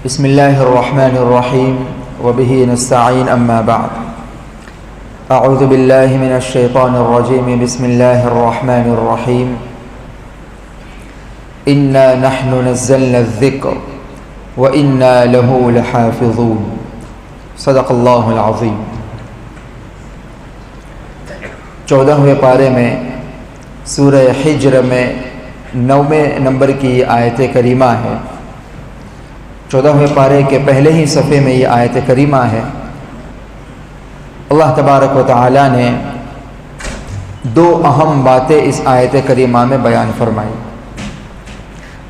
بسم اللہ الرحمن الرحیم وبہ نستعین اما بعد اعوذ باللہ من الشیطان الرجیم بسم اللہ الرحمن الرحیم انا نحن نزلنا الذکر وانا له لحافظون صدق اللہ العظیم۔ 14ویں پارے میں سورہ حجر میں 9ویں نمبر کی آیت کریمہ ہے۔ 14ویں پارے کے پہلے ہی صفحے میں یہ آیت کریمہ ہے۔ اللہ تبارک و تعالی نے دو اہم باتیں اس آیت کریمہ میں بیان فرمائی۔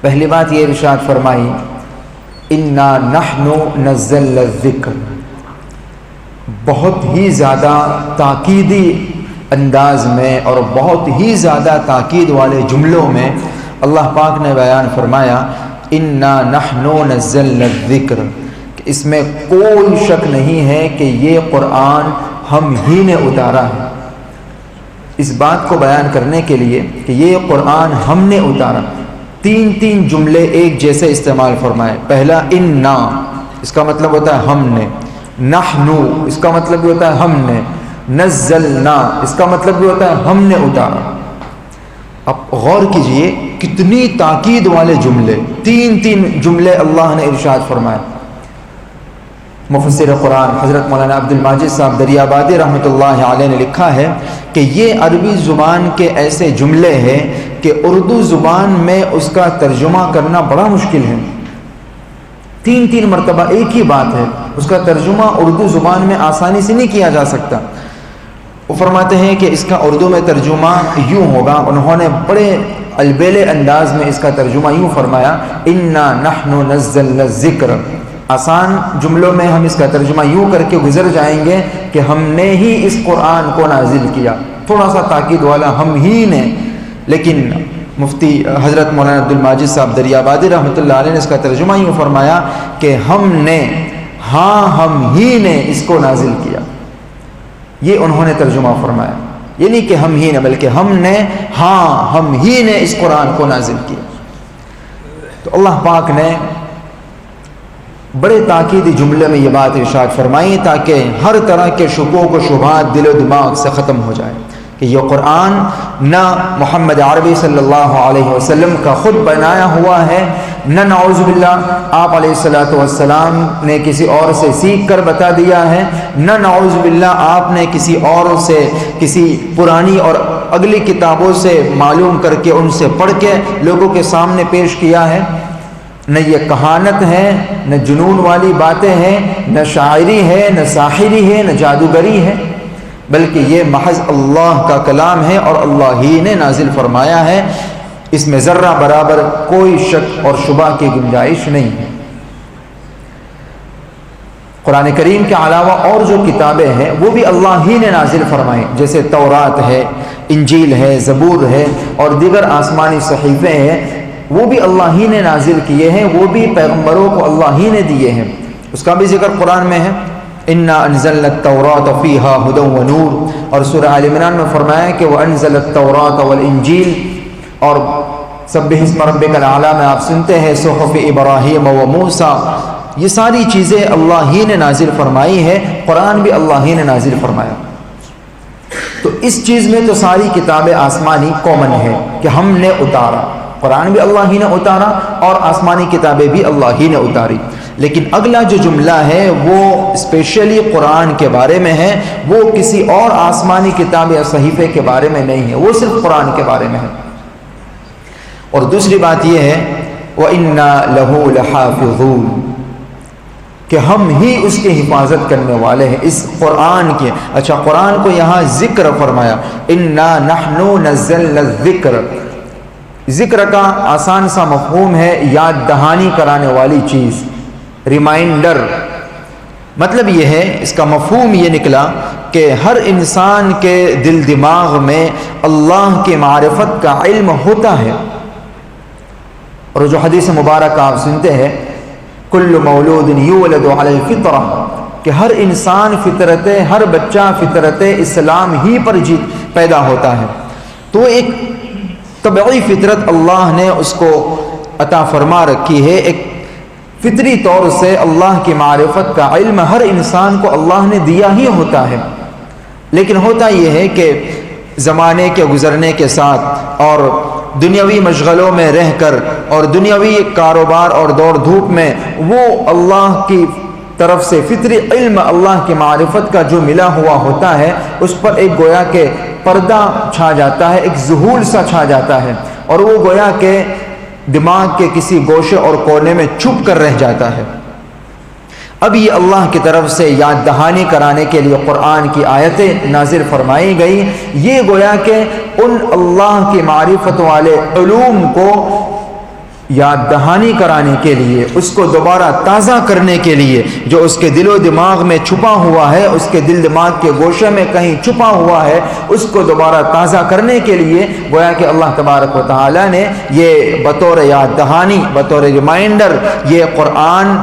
پہلی بات یہ ارشاد فرمائی انا نحن نزلنا الذکر، بہت ہی زیادہ تاکیدی انداز میں اور بہت ہی زیادہ تاکید والے جملوں میں اللہ پاک نے بیان فرمایا انا نحن نزلنا الذکر، کہ اس میں کوئی شک نہیں ہے کہ یہ قرآن ہم ہی نے اتارا ہے۔ اس بات کو بیان کرنے کے لیے کہ یہ قرآن ہم نے اتارا، تین جملے ایک جیسے استعمال فرمائے۔ پہلا انا، اس کا مطلب ہوتا ہے ہم نے، نحنو اس کا مطلب بھی ہوتا ہے ہم نے، نزلنا اس کا مطلب بھی ہوتا ہے ہم نے اتارا۔ اب غور کیجئے کتنی تاکید والے جملے، تین جملے اللہ نے ارشاد فرمائے۔ مفسر قرآن حضرت مولانا عبد الماجد صاحب دریابادی رحمۃ اللہ علیہ نے لکھا ہے کہ یہ عربی زبان کے ایسے جملے ہیں کہ اردو زبان میں اس کا ترجمہ کرنا بڑا مشکل ہے۔ تین مرتبہ ایک ہی بات ہے، اس کا ترجمہ اردو زبان میں آسانی سے نہیں کیا جا سکتا۔ وہ فرماتے ہیں کہ اس کا اردو میں ترجمہ یوں ہوگا، انہوں نے بڑے البیلے انداز میں اس کا ترجمہ یوں فرمایا انا نحن نزلنا الذکر۔ آسان جملوں میں ہم اس کا ترجمہ یوں کر کے گزر جائیں گے کہ ہم نے ہی اس قرآن کو نازل کیا، تھوڑا سا تاکید والا ہم ہی نے۔ لیکن مفتی حضرت مولانا عبد الماجد صاحب دریابادی رحمۃ اللہ علیہ نے اس کا ترجمہ یوں فرمایا کہ ہم نے، ہاں ہم ہی نے اس کو نازل کیا۔ یہ انہوں نے ترجمہ فرمایا، یہ نہیں کہ ہم ہی نے، بلکہ ہم نے، ہاں ہم ہی نے اس قرآن کو نازل کیا۔ تو اللہ پاک نے بڑے تاکیدی جملے میں یہ بات ارشاد فرمائی تاکہ ہر طرح کے شکوک و شبہات دل و دماغ سے ختم ہو جائے کہ یہ قرآن نہ محمد عربی صلی اللہ علیہ وسلم کا خود بنایا ہوا ہے، نہ نعوذ باللہ آپ علیہ الصلوۃ والسلام نے کسی اور سے سیکھ کر بتا دیا ہے، نہ نعوذ باللہ آپ نے کسی اور سے کسی پرانی اور اگلی کتابوں سے معلوم کر کے ان سے پڑھ کے لوگوں کے سامنے پیش کیا ہے۔ نہ یہ کہانت ہے، نہ جنون والی باتیں ہیں، نہ شاعری ہے، نہ ساحری ہے، نہ جادوگری ہے، بلکہ یہ محض اللہ کا کلام ہے اور اللہ ہی نے نازل فرمایا ہے۔ اس میں ذرہ برابر کوئی شک اور شبہ کی گنجائش نہیں ہے۔ قرآن کریم کے علاوہ اور جو کتابیں ہیں وہ بھی اللہ ہی نے نازل فرمائیں، جیسے تورات ہے، انجیل ہے، زبور ہے اور دیگر آسمانی صحیفے ہیں، وہ بھی اللہ ہی نے نازل کیے ہیں، وہ بھی پیغمبروں کو اللہ ہی نے دیے ہیں۔ اس کا بھی ذکر قرآن میں ہے انا انزلنا التوراۃ فیہا ھدی ونور، اور سورہ آل عمران میں فرمایا کہ وانزل التوراۃ والانجیل، اور سبح اسم ربک الاعلی میں آپ سنتے ہیں صحف ابراہیم و موسیٰ۔ یہ ساری چیزیں اللہ ہی نے نازل فرمائی ہے، قرآن بھی اللہ ہی نے نازل فرمایا۔ تو اس چیز میں تو ساری کتابیں آسمانی کامن ہے کہ ہم نے اتارا، قرآن بھی اللہ ہی نے اتارا اور آسمانی کتابیں بھی اللہ ہی نے اتاری۔ لیکن اگلا جو جملہ ہے وہ اسپیشلی قرآن کے بارے میں ہے، وہ کسی اور آسمانی کتاب یا صحیفے کے بارے میں نہیں ہے، وہ صرف قرآن کے بارے میں ہے۔ اور دوسری بات یہ ہے وَإِنَّا لَهُ لَحَافِظُونَ، کہ ہم ہی اس کی حفاظت کرنے والے ہیں اس قرآن کے۔ اچھا، قرآن کو یہاں ذکر فرمایا اِنَّا نَحْنُ نَزَّلْنَا الذِّكْرَ، ذکر کا آسان سا مفہوم ہے یاد دہانی کرانے والی چیز، ریمائنڈر۔ مطلب یہ ہے، اس کا مفہوم یہ نکلا کہ ہر انسان کے دل دماغ میں اللہ کی معرفت کا علم ہوتا ہے، اور جو حدیث مبارک آپ سنتے ہیں کل مولود یولد علی الفطرہ، کہ ہر انسان فطرت، ہر بچہ فطرت اسلام ہی پر پیدا ہوتا ہے۔ تو ایک طبعی فطرت اللہ نے اس کو عطا فرما رکھی ہے، ایک فطری طور سے اللہ کی معرفت کا علم ہر انسان کو اللہ نے دیا ہی ہوتا ہے، لیکن ہوتا یہ ہے کہ زمانے کے گزرنے کے ساتھ اور دنیاوی مشغلوں میں رہ کر اور دنیاوی کاروبار اور دوڑ دھوپ میں وہ اللہ کی طرف سے فطری علم، اللہ کی معرفت کا جو ملا ہوا ہوتا ہے، اس پر ایک گویا کہ پردہ چھا جاتا ہے، ایک ذہول سا چھا جاتا ہے، اور وہ گویا کہ دماغ کے کسی گوشے اور کونے میں چھپ کر رہ جاتا ہے۔ اب یہ اللہ کی طرف سے یاد دہانی کرانے کے لیے قرآن کی آیتیں نازل فرمائی گئی، یہ گویا کہ ان اللہ کی معرفت والے علوم کو یاد دہانی کرانے کے لیے، اس کو دوبارہ تازہ کرنے کے لیے، جو اس کے دل و دماغ میں چھپا ہوا ہے، اس کے دل دماغ کے گوشے میں کہیں چھپا ہوا ہے، اس کو دوبارہ تازہ کرنے کے لیے گویا کہ اللہ تبارک و تعالی نے یہ بطور یاد دہانی، بطور ریمائنڈر یہ قرآن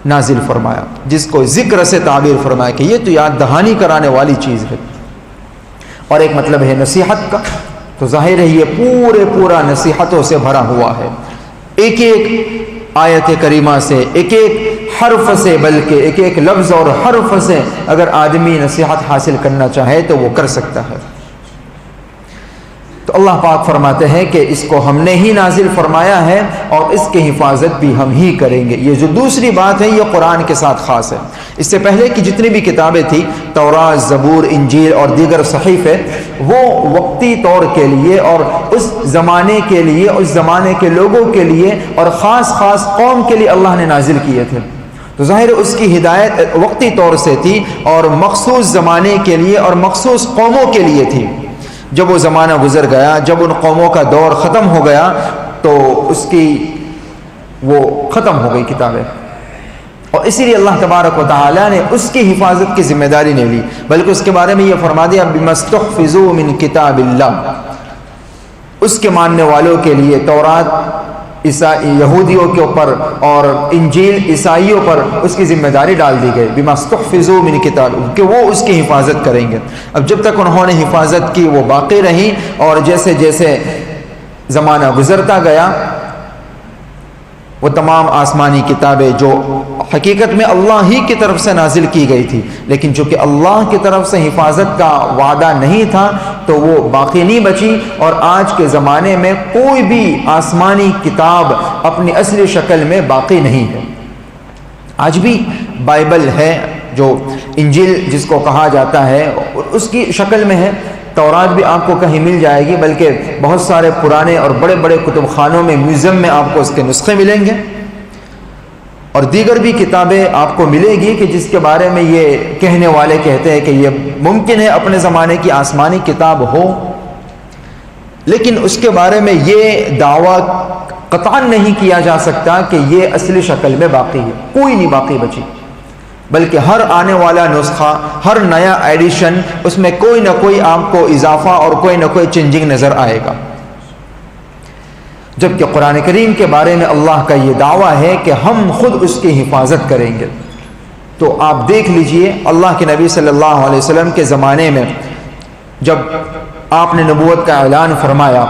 نازل فرمایا، جس کو ذکر سے تعبیر فرمایا کہ یہ تو یاد دہانی کرانے والی چیز ہے۔ اور ایک مطلب ہے نصیحت کا، تو ظاہر ہے یہ پورا نصیحتوں سے بھرا ہوا ہے، ایک ایک آیت کریمہ سے، ایک ایک حرف سے، بلکہ ایک ایک لفظ اور حرف سے اگر آدمی نصیحت حاصل کرنا چاہے تو وہ کر سکتا ہے۔ تو اللہ پاک فرماتے ہیں کہ اس کو ہم نے ہی نازل فرمایا ہے اور اس کی حفاظت بھی ہم ہی کریں گے۔ یہ جو دوسری بات ہے یہ قرآن کے ساتھ خاص ہے۔ اس سے پہلے کی جتنی بھی کتابیں تھیں، تورات، زبور، انجیل اور دیگر صحیفے، وہ وقتی طور کے لیے اور اس زمانے کے لیے، اس زمانے کے لوگوں کے لیے اور خاص قوم کے لیے اللہ نے نازل کیے تھے۔ تو ظاہر اس کی ہدایت وقتی طور سے تھی اور مخصوص زمانے کے لیے اور مخصوص قوموں کے لیے تھی۔ جب وہ زمانہ گزر گیا، جب ان قوموں کا دور ختم ہو گیا، تو اس کی وہ ختم ہو گئی کتابیں، اور اسی لیے اللہ تبارک و تعالی نے اس کی حفاظت کی ذمہ داری نہیں لی، بلکہ اس کے بارے میں یہ فرما دیا بِمَسْتُحْفِظُوا مِن کتاب اللہ، اس کے ماننے والوں کے لیے تورات یہودیوں کے اوپر اور انجیل عیسائیوں پر اس کی ذمہ داری ڈال دی گئی، بِمَسْتُحْفِظُوا مِن کتاب، کہ وہ اس کی حفاظت کریں گے۔ اب جب تک انہوں نے حفاظت کی وہ باقی رہی، اور جیسے جیسے زمانہ گزرتا گیا وہ تمام آسمانی کتابیں جو حقیقت میں اللہ ہی کی طرف سے نازل کی گئی تھی، لیکن چونکہ اللہ کی طرف سے حفاظت کا وعدہ نہیں تھا تو وہ باقی نہیں بچی، اور آج کے زمانے میں کوئی بھی آسمانی کتاب اپنی اصلی شکل میں باقی نہیں ہے۔ آج بھی بائبل ہے جو انجیل جس کو کہا جاتا ہے اس کی شکل میں ہے، تورات بھی آپ کو کہیں مل جائے گی، بلکہ بہت سارے پرانے اور بڑے بڑے کتب خانوں میں، میوزیم میں آپ کو اس کے نسخے ملیں گے، اور دیگر بھی کتابیں آپ کو ملے گی کہ جس کے بارے میں یہ کہنے والے کہتے ہیں کہ یہ ممکن ہے اپنے زمانے کی آسمانی کتاب ہو، لیکن اس کے بارے میں یہ دعویٰ قطعاً نہیں کیا جا سکتا کہ یہ اصلی شکل میں باقی ہے، کوئی نہیں باقی بچی، بلکہ ہر آنے والا نسخہ، ہر نیا ایڈیشن، اس میں کوئی نہ کوئی آپ کو اضافہ اور کوئی نہ کوئی چینجنگ نظر آئے گا۔ جبکہ قرآن کریم کے بارے میں اللہ کا یہ دعویٰ ہے کہ ہم خود اس کی حفاظت کریں گے۔ تو آپ دیکھ لیجئے اللہ کے نبی صلی اللہ علیہ وسلم کے زمانے میں جب آپ نے نبوت کا اعلان فرمایا،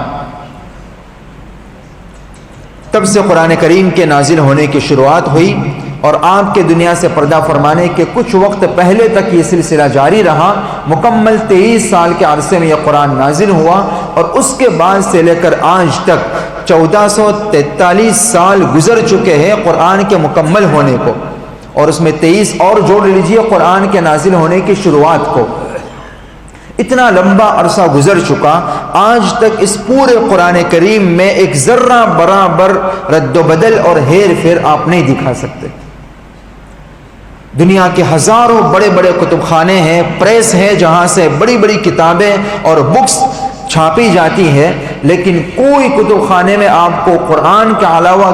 تب سے قرآن کریم کے نازل ہونے کی شروعات ہوئی، اور آپ کے دنیا سے پردہ فرمانے کے کچھ وقت پہلے تک یہ سلسلہ جاری رہا۔ مکمل 23 سال کے عرصے میں یہ قرآن نازل ہوا، اور اس کے بعد سے لے کر آج تک 1443 سال گزر چکے ہیں قرآن کے مکمل ہونے کو، اور اس میں 23 اور جوڑ لیجئے قرآن کے نازل ہونے کی شروعات کو۔ اتنا لمبا عرصہ گزر چکا، آج تک اس پورے قرآن کریم میں ایک ذرہ برابر رد و بدل اور ہیر پھیر آپ نہیں دکھا سکتے۔ دنیا کے ہزاروں بڑے بڑے کتب خانے ہیں، پریس ہیں جہاں سے بڑی بڑی کتابیں اور بکس چھاپی جاتی ہے، لیکن کوئی کتب خانے میں آپ کو قرآن کے علاوہ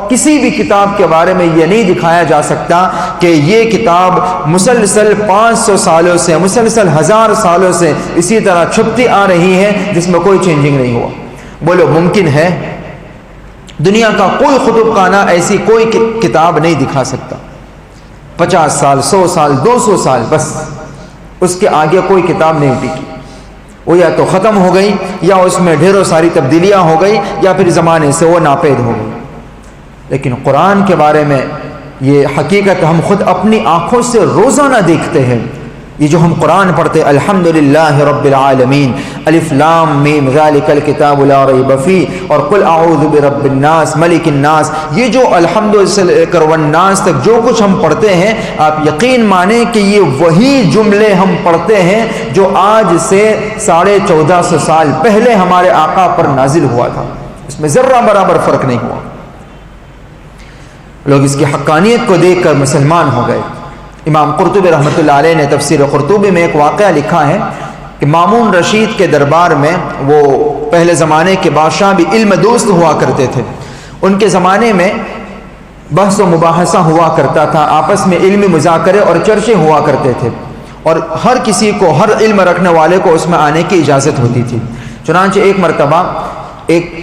کسی بھی کتاب کے بارے میں یہ نہیں دکھایا جا سکتا کہ یہ کتاب مسلسل 500 سالوں سے، مسلسل 1000 سالوں سے اسی طرح چھپتی آ رہی ہے، جس میں کوئی چینجنگ نہیں ہوا۔ بولو ممکن ہے؟ دنیا کا کوئی کتب خانہ ایسی کوئی کتاب نہیں دکھا سکتا۔ 50 سال، 100 سال، 200 سال، بس اس کے آگے کوئی کتاب نہیں ٹکی، وہ یا تو ختم ہو گئی، یا اس میں ڈھیروں ساری تبدیلیاں ہو گئی، یا پھر زمانے سے وہ ناپید ہو گئی۔ لیکن قرآن کے بارے میں یہ حقیقت ہم خود اپنی آنکھوں سے روزانہ دیکھتے ہیں. یہ جو ہم قرآن پڑھتے ہیں الحمدللہ رب العالمین، الف لام میم ذالک الکتاب لا ریب فیہ، اور قل اعوذ برب الناس ملک الناس، یہ جو الحمد سے لے کر والناس تک جو کچھ ہم پڑھتے ہیں، آپ یقین مانیں کہ یہ وہی جملے ہم پڑھتے ہیں جو آج سے 1450 سال پہلے ہمارے آقا پر نازل ہوا تھا. اس میں ذرہ برابر فرق نہیں ہوا. لوگ اس کی حقانیت کو دیکھ کر مسلمان ہو گئے. امام قرطبی رحمۃ اللہ علیہ نے تفسیر قرطبی میں ایک واقعہ لکھا ہے کہ مامون رشید کے دربار میں، وہ پہلے زمانے کے بادشاہ بھی علم دوست ہوا کرتے تھے، ان کے زمانے میں بحث و مباحثہ ہوا کرتا تھا، آپس میں علمی مذاکرے اور چرچے ہوا کرتے تھے، اور ہر کسی کو، ہر علم رکھنے والے کو اس میں آنے کی اجازت ہوتی تھی. چنانچہ ایک مرتبہ ایک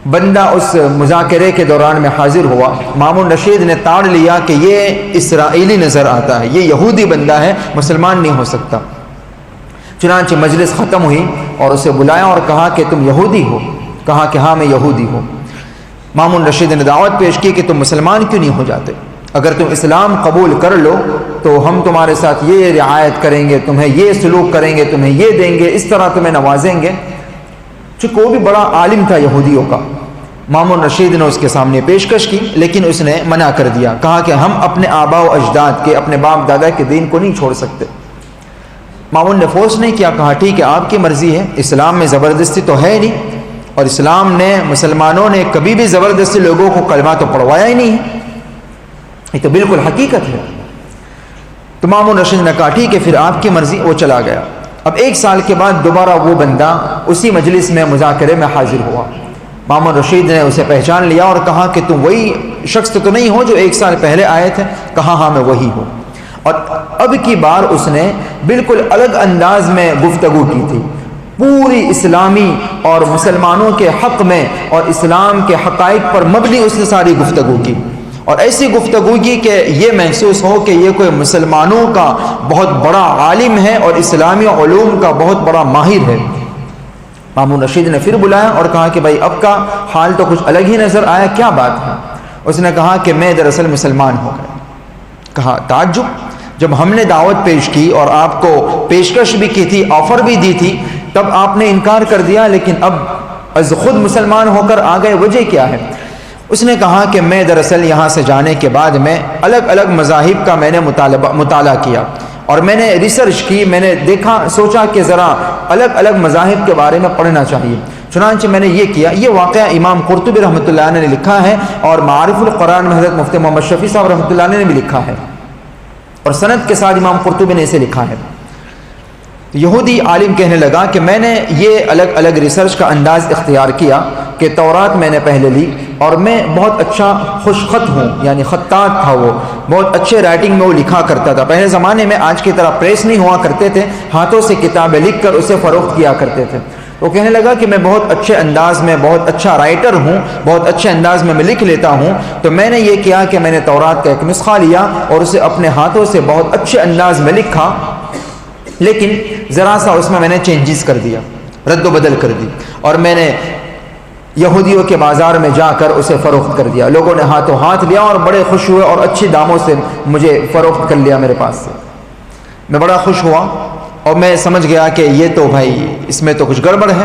بندہ اس مذاکرے کے دوران میں حاضر ہوا. مامون رشید نے تاڑ لیا کہ یہ اسرائیلی نظر آتا ہے، یہ یہودی بندہ ہے، مسلمان نہیں ہو سکتا. چنانچہ مجلس ختم ہوئی اور اسے بلایا اور کہا کہ تم یہودی ہو؟ کہا کہ ہاں میں یہودی ہوں. مامون رشید نے دعوت پیش کی کہ تم مسلمان کیوں نہیں ہو جاتے؟ اگر تم اسلام قبول کر لو تو ہم تمہارے ساتھ یہ رعایت کریں گے، تمہیں یہ سلوک کریں گے، تمہیں یہ دیں گے، اس طرح تمہیں نوازیں گے. چونکہ وہ بھی بڑا عالم تھا یہودیوں کا. مامون رشید نے اس کے سامنے پیشکش کی، لیکن اس نے منع کر دیا. کہا کہ ہم اپنے آباء و اجداد کے، اپنے باپ دادا کے دین کو نہیں چھوڑ سکتے. مامون نے فورس نہیں کیا، کہا ٹھیک ہے آپ کی مرضی ہے، اسلام میں زبردستی تو ہے نہیں، اور اسلام نے، مسلمانوں نے کبھی بھی زبردستی لوگوں کو کلمہ تو پڑھوایا ہی نہیں ہے، یہ تو بالکل حقیقت ہے. تو مامون رشید نے کہا ٹھیک ہے پھر آپ کی مرضی. وہ چلا گیا. اب 1 سال کے بعد دوبارہ وہ بندہ اسی مجلس میں مذاکرے میں حاضر ہوا. مامون رشید نے اسے پہچان لیا اور کہا کہ تم وہی شخص تو نہیں ہو جو 1 سال پہلے آئے تھے؟ کہا ہاں میں وہی ہوں. اور اب کی بار اس نے بالکل الگ انداز میں گفتگو کی تھی، پوری اسلامی اور مسلمانوں کے حق میں اور اسلام کے حقائق پر مبنی اس نے ساری گفتگو کی، اور ایسی گفتگو کی کہ یہ محسوس ہو کہ یہ کوئی مسلمانوں کا بہت بڑا عالم ہے اور اسلامی علوم کا بہت بڑا ماہر ہے. مامون رشید نے پھر بلایا اور کہا کہ بھائی اب کا حال تو کچھ الگ ہی نظر آیا، کیا بات ہے؟ اس نے کہا کہ میں دراصل مسلمان ہو گیا. کہا تعجب، جب ہم نے دعوت پیش کی اور آپ کو پیشکش بھی کی تھی، آفر بھی دی تھی، تب آپ نے انکار کر دیا، لیکن اب از خود مسلمان ہو کر آ گئے، وجہ کیا ہے؟ اس نے کہا کہ میں دراصل یہاں سے جانے کے بعد میں الگ الگ مذاہب کا میں نے مطالعہ کیا، اور میں نے ریسرچ کی، میں نے دیکھا، سوچا کہ ذرا الگ الگ مذاہب کے بارے میں پڑھنا چاہیے. چنانچہ میں نے یہ کیا. یہ واقعہ امام قرطبی رحمۃ اللہ علیہ نے لکھا ہے، اور معارف القرآن میں حضرت مفتی محمد شفیع صاحب رحمۃ اللہ علیہ نے بھی لکھا ہے، اور سند کے ساتھ امام قرطبی نے اسے لکھا ہے. یہودی عالم کہنے لگا کہ میں نے یہ الگ الگ ریسرچ کا انداز اختیار کیا کہ تورات میں نے پہلے لی، اور میں بہت اچھا خوش خط ہوں، یعنی خطاط تھا، وہ بہت اچھے رائٹنگ میں وہ لکھا کرتا تھا. پہلے زمانے میں آج کی طرح پریس نہیں ہوا کرتے تھے، ہاتھوں سے کتابیں لکھ کر اسے فروخت کیا کرتے تھے. وہ کہنے لگا کہ میں بہت اچھے انداز میں بہت اچھا رائٹر ہوں، بہت اچھے انداز میں لکھ لیتا ہوں. تو میں نے یہ کیا کہ میں نے تورات کا ایک نسخہ لیا اور اسے اپنے ہاتھوں سے بہت اچھے انداز میں لکھا، لیکن ذرا سا اس میں نے چینجز کر دیا، رد و بدل کر دی، اور میں نے یہودیوں کے بازار میں جا کر اسے فروخت کر دیا. لوگوں نے ہاتھوں ہاتھ لیا اور بڑے خوش ہوئے اور اچھے داموں سے مجھے فروخت کر لیا میرے پاس سے. میں بڑا خوش ہوا اور میں سمجھ گیا کہ یہ تو بھائی اس میں تو کچھ گڑبڑ ہے.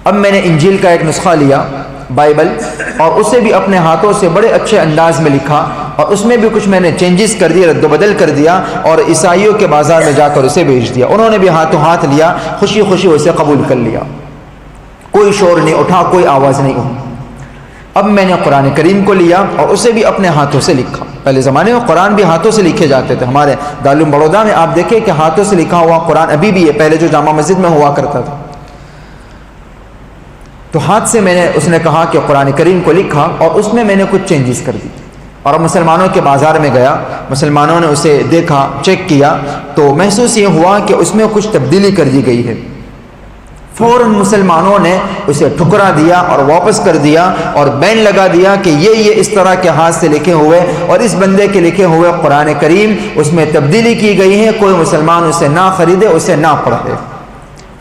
اب میں نے انجیل کا ایک نسخہ لیا، بائبل، اور اسے بھی اپنے ہاتھوں سے بڑے اچھے انداز میں لکھا، اور اس میں بھی کچھ میں نے چینجز کر دیے، رد و بدل کر دیا، اور عیسائیوں کے بازار میں جا کر اسے بیچ دیا. انہوں نے بھی ہاتھوں ہاتھ لیا، خوشی خوشی اسے قبول کر لیا، کوئی شور نہیں اٹھا، کوئی آواز نہیں اٹھی. اب میں نے قرآن کریم کو لیا اور اسے بھی اپنے ہاتھوں سے لکھا. پہلے زمانے میں قرآن بھی ہاتھوں سے لکھے جاتے تھے. ہمارے دارالعلوم بڑودہ میں آپ دیکھیں کہ ہاتھوں سے لکھا ہوا قرآن ابھی بھی ہے، پہلے جو جامع مسجد میں ہوا کرتا تھا. تو ہاتھ سے میں نے، اس نے کہا کہ قرآن کریم کو لکھا اور اس میں نے کچھ چینجز کر دی، اور اب مسلمانوں کے بازار میں گیا، مسلمانوں نے اسے دیکھا، چیک کیا، تو محسوس یہ ہوا کہ اس میں کچھ تبدیلی کر دی گئی ہے. فوراً مسلمانوں نے اسے ٹھکرا دیا اور واپس کر دیا اور بین لگا دیا کہ یہ اس طرح کے ہاتھ سے لکھے ہوئے اور اس بندے کے لکھے ہوئے قرآن کریم اس میں تبدیلی کی گئی ہے، کوئی مسلمان اسے نہ خریدے، اسے نہ پڑھے.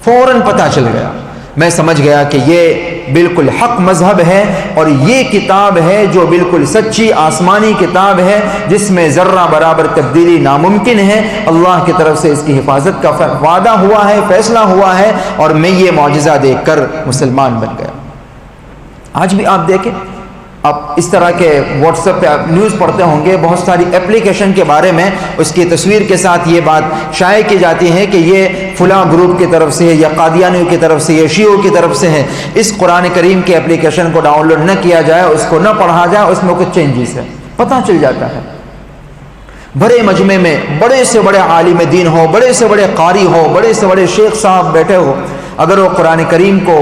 فوراً پتہ چل گیا. میں سمجھ گیا کہ یہ بالکل حق مذہب ہے اور یہ کتاب ہے جو بالکل سچی آسمانی کتاب ہے، جس میں ذرہ برابر تبدیلی ناممکن ہے۔ اللہ کی طرف سے اس کی حفاظت کا وعدہ ہوا ہے، فیصلہ ہوا ہے، اور میں یہ معجزہ دیکھ کر مسلمان بن گیا۔ آج بھی آپ دیکھیں، آپ اس طرح کے واٹس ایپ پہ آپ نیوز پڑھتے ہوں گے، بہت ساری اپلیکیشن کے بارے میں اس کی تصویر کے ساتھ یہ بات شائع کی جاتی ہے کہ یہ فلاں گروپ کی طرف سے ہے، یا قادیانیوں کی طرف سے، یا شیعوں کی طرف سے ہے۔ اس قرآن کریم کے اپلیکیشن کو ڈاؤن لوڈ نہ کیا جائے، اس کو نہ پڑھا جائے، اس میں کچھ چینجز ہے، پتہ چل جاتا ہے۔ بڑے مجمع میں بڑے سے بڑے عالم دین ہو، بڑے سے بڑے قاری ہو، بڑے سے بڑے شیخ صاحب بیٹھے ہو، اگر وہ قرآن کریم کو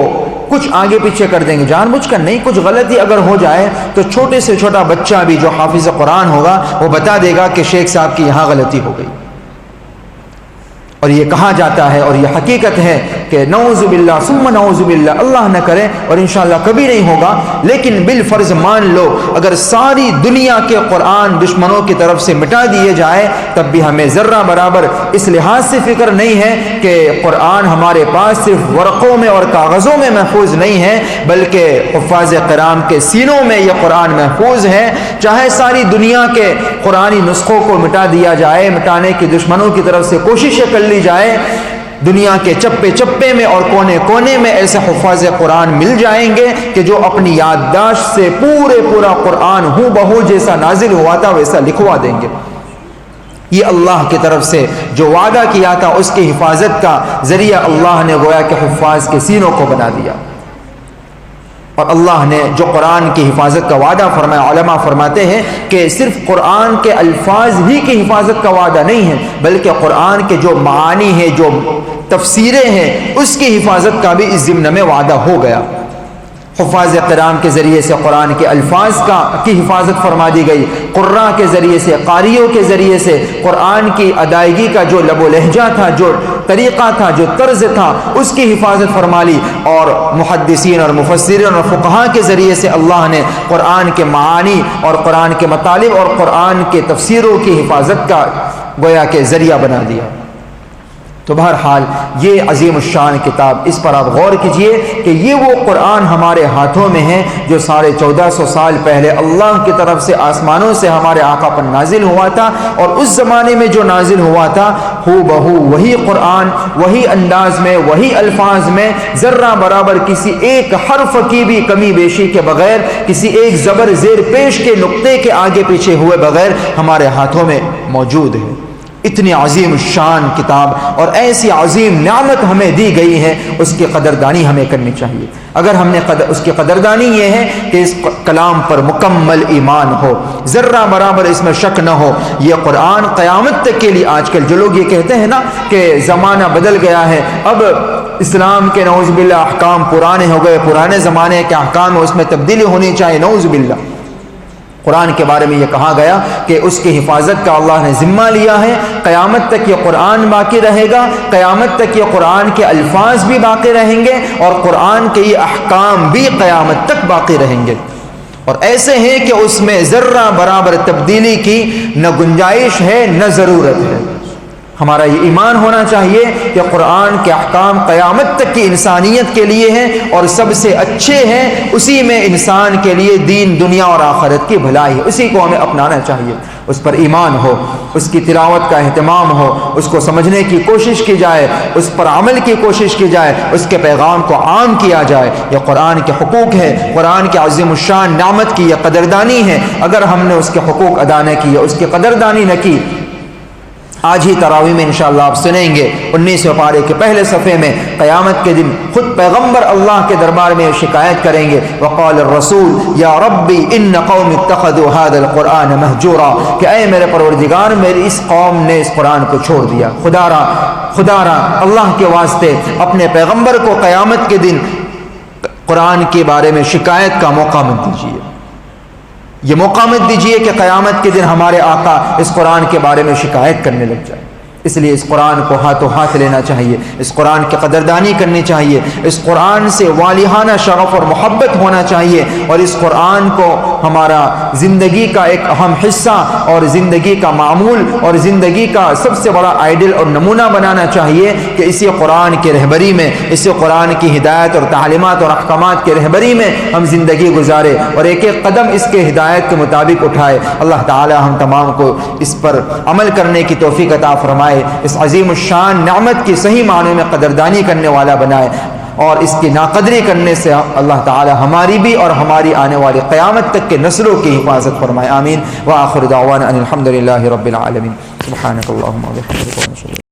کچھ آگے پیچھے کر دیں گے، جان بوجھ کر نہیں، کچھ غلطی اگر ہو جائے تو چھوٹے سے چھوٹا بچہ بھی جو حافظ قرآن ہوگا وہ بتا دے گا کہ شیخ صاحب کی یہاں غلطی ہو گئی۔ اور یہ کہا جاتا ہے اور یہ حقیقت ہے کہ نعوذ باللہ ثم نعوذ باللہ، اللہ نہ کرے اور انشاءاللہ کبھی نہیں ہوگا، لیکن بالفرض مان لو اگر ساری دنیا کے قرآن دشمنوں کی طرف سے مٹا دیے جائے، تب بھی ہمیں ذرہ برابر اس لحاظ سے فکر نہیں ہے کہ قرآن ہمارے پاس صرف ورقوں میں اور کاغذوں میں محفوظ نہیں ہے، بلکہ حفاظ کرام کے سینوں میں یہ قرآن محفوظ ہے۔ چاہے ساری دنیا کے قرآنی نسخوں کو مٹا دیا جائے، مٹانے کی دشمنوں کی طرف سے کوششیں کر لی جائے، دنیا کے چپے چپے میں اور کونے کونے میں ایسے حفاظ قرآن مل جائیں گے کہ جو اپنی یادداشت سے پورا قرآن ہو بہو جیسا نازل ہوا تھا ویسا لکھوا دیں گے۔ یہ اللہ کی طرف سے جو وعدہ کیا تھا اس کی حفاظت کا ذریعہ اللہ نے گویا کہ حفاظ کے سینوں کو بنا دیا۔ اور اللہ نے جو قرآن کی حفاظت کا وعدہ فرمایا، علماء فرماتے ہیں کہ صرف قرآن کے الفاظ ہی کی حفاظت کا وعدہ نہیں ہے، بلکہ قرآن کے جو معانی ہیں، جو تفسیریں ہیں، اس کی حفاظت کا بھی اس ضمن میں وعدہ ہو گیا۔ حفاظ کرام کے ذریعے سے قرآن کے الفاظ کی حفاظت فرما دی گئی، قراء کے ذریعے سے، قاریوں کے ذریعے سے قرآن کی ادائیگی کا جو لب و لہجہ تھا، جو طریقہ تھا، جو طرز تھا، اس کی حفاظت فرما لی، اور محدثین اور مفسرین اور فقہاء کے ذریعے سے اللہ نے قرآن کے معانی اور قرآن کے مطالب اور قرآن کے تفسیروں کی حفاظت کا گویا کہ ذریعہ بنا دیا۔ تو بہرحال یہ عظیم الشان کتاب، اس پر آپ غور کیجئے کہ یہ وہ قرآن ہمارے ہاتھوں میں ہے جو 1450 سال پہلے اللہ کی طرف سے آسمانوں سے ہمارے آقا پر نازل ہوا تھا، اور اس زمانے میں جو نازل ہوا تھا ہو بہو وہی قرآن، وہی انداز میں، وہی الفاظ میں، ذرہ برابر کسی ایک حرف کی بھی کمی بیشی کے بغیر، کسی ایک زبر زیر پیش کے نقطے کے آگے پیچھے ہوئے بغیر ہمارے ہاتھوں میں موجود ہے۔ اتنی عظیم شان کتاب اور ایسی عظیم نعمت ہمیں دی گئی ہے، اس کی قدردانی ہمیں کرنی چاہیے۔ اگر ہم نے اس کی قدردانی یہ ہے کہ اس کلام پر مکمل ایمان ہو، ذرہ برابر اس میں شک نہ ہو، یہ قرآن قیامت تک کے لیے، آج کل جو لوگ یہ کہتے ہیں نا کہ زمانہ بدل گیا ہے، اب اسلام کے نعوذ باللہ احکام پرانے ہو گئے، پرانے زمانے کے احکام اس میں تبدیلی ہونی چاہیے، نعوذ باللہ۔ قرآن کے بارے میں یہ کہا گیا کہ اس کی حفاظت کا اللہ نے ذمہ لیا ہے، قیامت تک یہ قرآن باقی رہے گا، قیامت تک یہ قرآن کے الفاظ بھی باقی رہیں گے، اور قرآن کے یہ احکام بھی قیامت تک باقی رہیں گے، اور ایسے ہیں کہ اس میں ذرہ برابر تبدیلی کی نہ گنجائش ہے نہ ضرورت ہے۔ ہمارا یہ ایمان ہونا چاہیے کہ قرآن کے احکام قیامت تک کی انسانیت کے لیے ہیں اور سب سے اچھے ہیں، اسی میں انسان کے لیے دین، دنیا اور آخرت کی بھلائی ہے، اسی کو ہمیں اپنانا چاہیے، اس پر ایمان ہو، اس کی تلاوت کا اہتمام ہو، اس کو سمجھنے کی کوشش کی جائے، اس پر عمل کی کوشش کی جائے، اس کے پیغام کو عام کیا جائے۔ یہ قرآن کے حقوق ہے، قرآن کے عظیم الشان نعمت کی یہ قدردانی ہے۔ اگر ہم نے اس کے حقوق ادا نہ کیے، اس کی قدردانی نہ کی، آج ہی تراویح میں انشاءاللہ آپ سنیں گے 19ویں پارے کے پہلے صفحے میں قیامت کے دن خود پیغمبر اللہ کے دربار میں شکایت کریں گے، وقال الرسول یا ربی ان قوم اتخذوا هذا القرآن مہجورا، کہ اے میرے پروردگار میری اس قوم نے اس قرآن کو چھوڑ دیا۔ خدا را اللہ کے واسطے اپنے پیغمبر کو قیامت کے دن قرآن کے بارے میں شکایت کا موقع مت دیجیے، یہ موقع مت دیجیے کہ قیامت کے دن ہمارے آقا اس قرآن کے بارے میں شکایت کرنے لگ جائے۔ اس لیے اس قرآن کو ہاتھوں ہاتھ لینا چاہیے، اس قرآن کی قدردانی کرنی چاہیے، اس قرآن سے والہانہ شرف اور محبت ہونا چاہیے، اور اس قرآن کو ہمارا زندگی کا ایک اہم حصہ اور زندگی کا معمول اور زندگی کا سب سے بڑا آئیڈل اور نمونہ بنانا چاہیے کہ اسی قرآن کی رہبری میں، اسی قرآن کی ہدایت اور تعلیمات اور احکامات کی رہبری میں ہم زندگی گزارے اور ایک ایک قدم اس کے ہدایت کے مطابق اٹھائے۔ اللہ تعالی ہم تمام کو اس پر عمل کرنے کی توفیق عطا فرمائے، اس عظیم الشان نعمت کی صحیح معنوں میں قدردانی کرنے والا بنائے، اور اس کی ناقدری کرنے سے اللہ تعالی ہماری بھی اور ہماری آنے والی قیامت تک کے نسلوں کی حفاظت فرمائے۔ آمین۔ وآخر دعوانا ان الحمد للہ رب العالمین۔ سبحانک اللہم و بحمدک۔